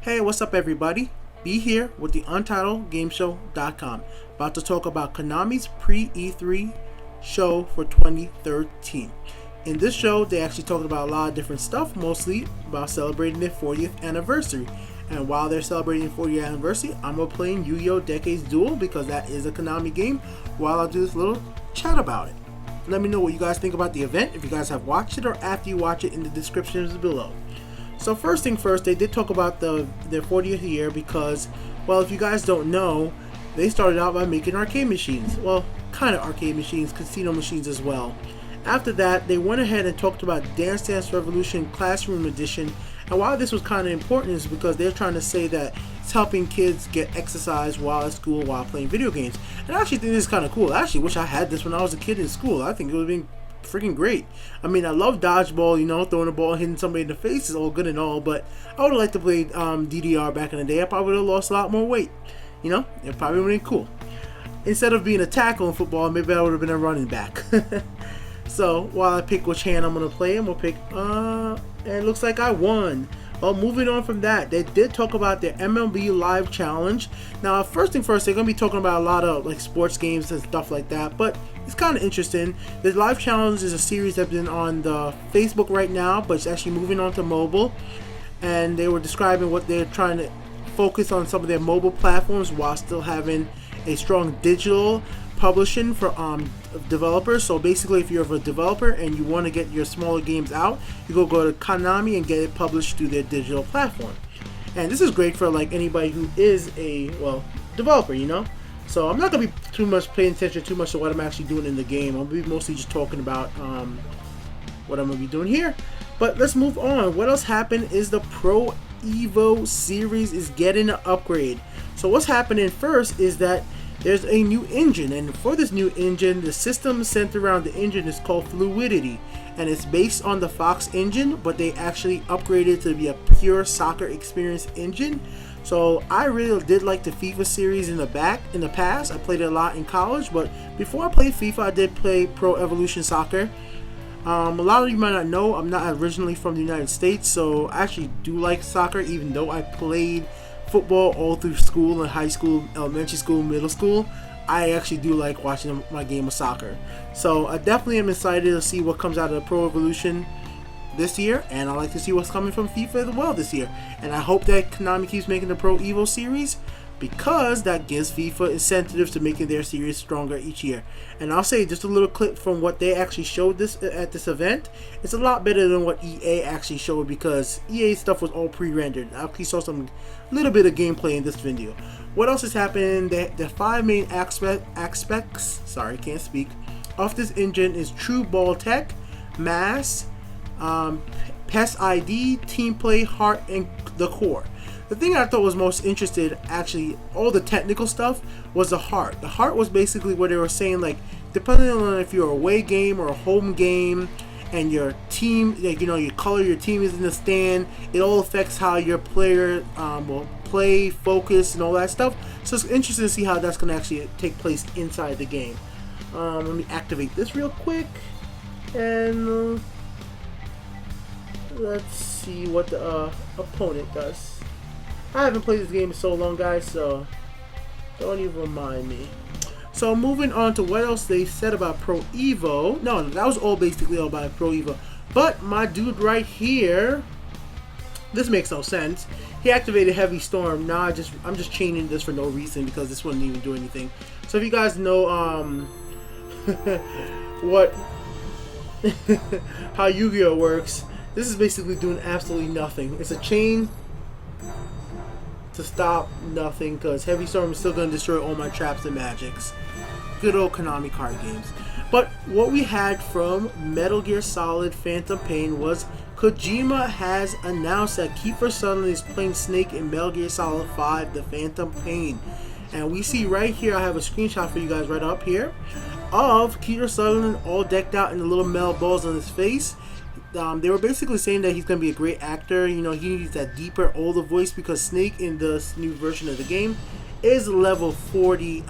Hey, what's up everybody? Be here with the Untitled Game Show.com. About to talk about Konami's pre-E3 show for 2013. In this show, they actually talked about a lot of different stuff, mostly about celebrating their 40th anniversary. And while they're celebrating their 40th anniversary, I'm going to play Yu-Gi-Oh! Decades Duel because that is a Konami game while I do this little chat about it. Let me know what you guys think about the event, if you guys have watched it or after you watch it in the descriptions below. So first thing first, they did talk about their 40th year because, well, if you guys don't know, they started out by making arcade machines. Well, kind of arcade machines, casino machines as well. After that, they went ahead and talked about Dance Dance Revolution Classroom Edition. And why this was kind of important is because they're trying to say that it's helping kids get exercise while at school, while playing video games. And I actually think this is kind of cool. I actually wish I had this when I was a kid in school. I think it would have been freaking great. I mean, I love dodgeball, you know, throwing a ball, hitting somebody in the face is all good and all, but I would have liked to play DDR back in the day. I probably would have lost a lot more weight. You know, it probably would have been cool. Instead of being a tackle in football, maybe I would have been a running back. So, while I pick which hand I'm going to play, I'm going to pick, and it looks like I won. Well, moving on from that, they did talk about their MLB Live Challenge. Now, first thing first, they're going to be talking about a lot of like sports games and stuff like that, but it's kind of interesting. The Live Challenge is a series that's been on the Facebook right now, but it's actually moving on to mobile. And they were describing what they're trying to focus on some of their mobile platforms while still having a strong digital publishing for developers. So basically, if you're a developer and you want to get your smaller games out, you go to Konami and get it published through their digital platform. And this is great for like anybody who is a developer, you know. So I'm not gonna be too much paying attention to what I'm actually doing in the game. I'm gonna be mostly just talking about what I'm gonna be doing here. But let's move on. What else happened is the Pro Evo series is getting an upgrade. So what's happening first is that there's a new engine, and for this new engine, the system centered around the engine is called Fluidity, and it's based on the Fox engine, but they actually upgraded to be a pure soccer experience engine. So I really did like the FIFA series in the past. I played it a lot in college, but before I played FIFA, I did play Pro Evolution Soccer. A lot of you might not know, I'm not originally from the United States, so I actually do like soccer, even though I played football all through school and high school, elementary school, middle school. I actually do like watching my game of soccer. So I definitely am excited to see what comes out of the Pro Evolution this year, and I like to see what's coming from FIFA as well this year. And I hope that Konami keeps making the Pro Evo series, because that gives FIFA incentives to making their series stronger each year. And I'll say just a little clip from what they actually showed at this event. It's a lot better than what EA actually showed, because EA stuff was all pre-rendered. I actually saw some little bit of gameplay in this video. What else is happening? The 5 main aspects, sorry, can't speak, of this engine is True Ball Tech, Mass, PES ID, Team Play, Heart, and the Core. The thing I thought was most interesting, actually, all the technical stuff, was the heart. The heart was basically what they were saying, like, depending on if you're a away game or a home game, and your team, like, you know, your color, your team is in the stand, it all affects how your player will play, focus, and all that stuff. So it's interesting to see how that's going to actually take place inside the game. Let me activate this real quick, and let's see what the opponent does. I haven't played this game in so long, guys, so don't even remind me. So moving on to what else they said about Pro Evo. No, that was all basically all about Pro Evo. But my dude right here, this makes no sense. He activated Heavy Storm. Now I'm just chaining this for no reason, because this wouldn't even do anything. So if you guys know what how Yu-Gi-Oh works, this is basically doing absolutely nothing. It's a chain to stop nothing, because Heavy Storm is still going to destroy all my traps and magics. Good old Konami card games. But what we had from Metal Gear Solid Phantom Pain was Kojima has announced that Kiefer Sutherland is playing Snake in Metal Gear Solid 5 The Phantom Pain. And we see right here, I have a screenshot for you guys right up here, of Kiefer Sutherland all decked out in the little metal balls on his face. They were basically saying that he's going to be a great actor. You know, he needs that deeper, older voice, because Snake in this new version of the game is level 40,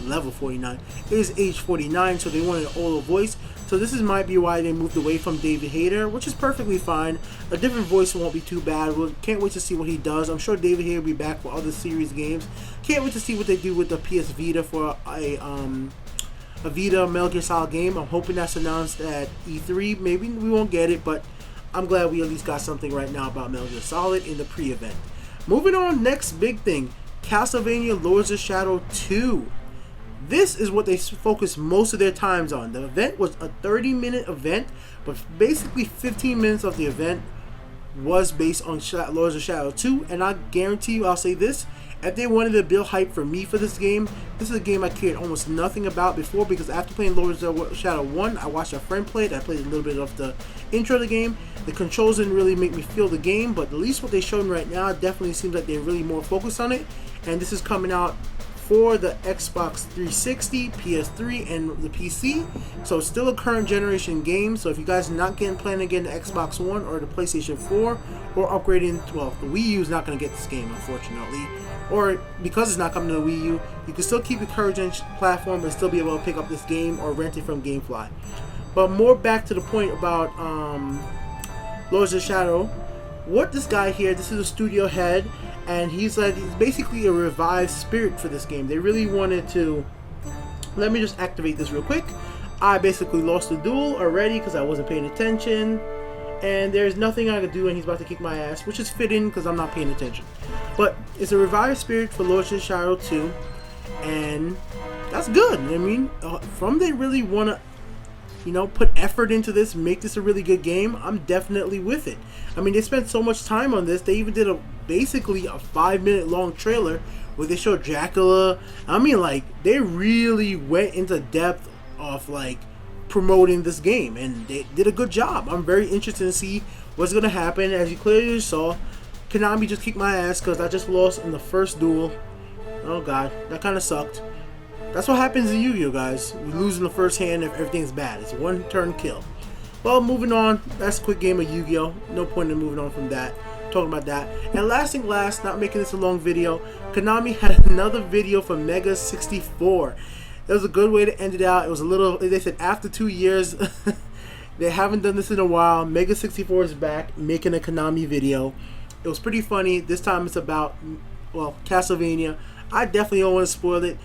level 49, is age 49, so they wanted an older voice So this might be why they moved away from David Hayter, which is perfectly fine. A different voice won't be too bad. We can't wait to see what he does. I'm sure David Hayter will be back for other series games. Can't wait to see what they do with the PS Vita for a Vita Metal Gear Solid game. I'm hoping that's announced at E3. Maybe we won't get it, but I'm glad we at least got something right now about Metal Gear Solid in the pre-event. Moving on, next big thing, Castlevania Lords of Shadow 2. This is what they focus most of their times on. The event was a 30-minute event, but basically 15 minutes of the event was based on Lords of Shadow 2, and I guarantee you, I'll say this, if they wanted to build hype for me for this game, this is a game I cared almost nothing about before, because after playing Lords of Shadow 1, I watched a friend play it. I played a little bit of the intro of the game. The controls didn't really make me feel the game, but at least what they showed me right now definitely seems like they're really more focused on it, and this is coming out for the Xbox 360, PS3, and the PC. So it's still a current generation game. So if you guys are not planning to get the Xbox One or the PlayStation 4, or upgrading, well, the Wii U is not going to get this game, unfortunately. Or because it's not coming to the Wii U, you can still keep the current gen platform and still be able to pick up this game or rent it from GameFly. But more back to the point about Lords of Shadow. What this guy here, this is a studio head, and he's basically a revived spirit for this game. They really wanted to, let me just activate this real quick. I basically lost the duel already because I wasn't paying attention, and there's nothing I could do, and he's about to kick my ass, which is fitting because I'm not paying attention. But it's a revived spirit for Lords of Shadow 2, and that's good. I mean, from they really want to, put effort into this, make this a really good game, I'm definitely with it. I mean, they spent so much time on this. They even did basically a 5-minute long trailer where they showed Dracula. I mean, they really went into depth of promoting this game, and they did a good job. I'm very interested to see what's gonna happen. As you clearly saw, Konami just kicked my ass because I just lost in the first duel. Oh god, that kind of sucked. That's what happens in Yu-Gi-Oh, guys. You lose in the first hand if everything's bad. It's a one-turn kill. Well, moving on. That's a quick game of Yu-Gi-Oh. No point in moving on from that. Talking about that. And last thing last, not making this a long video, Konami had another video for Mega 64. It was a good way to end it out. It was a little, they said after 2 years, they haven't done this in a while. Mega 64 is back making a Konami video. It was pretty funny. This time it's about, well, Castlevania. I definitely don't want to spoil it.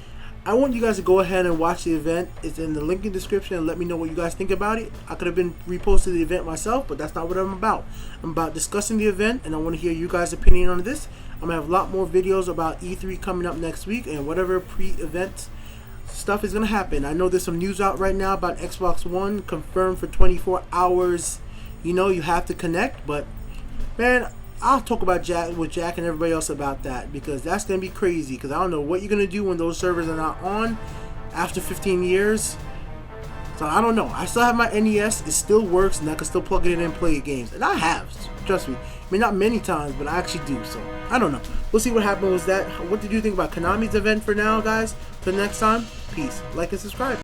I want you guys to go ahead and watch the event. It's in the link in the description, and let me know what you guys think about it. I could have been reposted the event myself, but that's not what I'm about. I'm about discussing the event, and I want to hear you guys' opinion on this. I'm going to have a lot more videos about E3 coming up next week, and whatever pre-event stuff is going to happen. I know there's some news out right now about Xbox One confirmed for 24 hours. You have to connect, but man, I'll talk about Jack and everybody else about that, because that's going to be crazy, because I don't know what you're going to do when those servers are not on after 15 years. So I don't know. I still have my NES. It still works, and I can still plug it in and play games. And I have. Trust me. I mean, not many times, but I actually do. So I don't know. We'll see what happens with that. What did you think about Konami's event for now, guys? Till next time, peace. Like and subscribe.